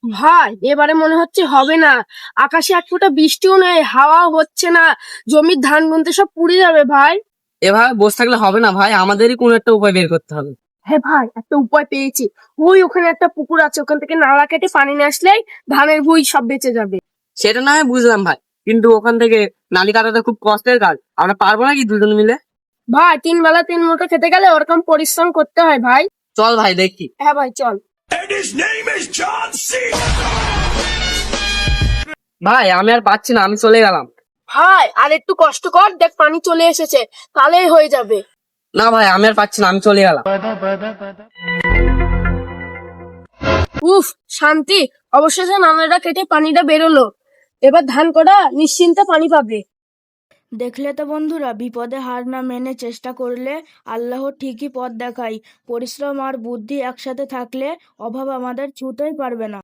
ভাই এবারে মনে হচ্ছে হবে না। আকাশে এক ফোঁটা বৃষ্টিও নেই, হাওয়াও হচ্ছে না, জমির ধান গুনতে সব পুড়ে যাবে ভাই। এভাবে বসে থাকলে হবে না ভাই, আমাদেরই কোনো একটা উপায় বের করতে হবে। হ্যাঁ ভাই, একটা উপায় পেয়েছি। ওই ওখানে একটা পুকুর আছে, ওখান থেকে নালা কেটে পানি নিয়ে আসলেই ধানের ভুঁই সব বেঁচে যাবে। সেটা না হয় বুঝলাম ভাই, কিন্তু ওখান থেকে নালি কাটাটা খুব কষ্টের কাজ, আমরা পারবো নাকি দুজন মিলে? ভাই 3 বেলা 3 মুঠো খেতে গেলে ওরকম পরিশ্রম করতে হয় ভাই। চল ভাই দেখি। হ্যাঁ ভাই চল। ভাই আমি আর পাচ্ছি না, আমি চলে গেলাম। ভাই আর একটু কষ্ট কর, দেখ পানি চলে এসেছে, তাহলেই হয়ে যাবে। না ভাই আমি আর পাচ্ছি না, আমি চলে গেলাম। উফ, শান্তি। অবশেষে নালাটা কেটে পানিটা বেরোলো। এবার ধান কটা নিশ্চিন্তে পানি পাবে। দেখলে তো বন্ধুরা, বিপদে হার না মেনে চেষ্টা করলে আল্লাহ ঠিকই পথ দেখায়। পরিশ্রম আর বুদ্ধি একসাথে থাকলে অভাব আমাদের ছুঁতেই পারবে না।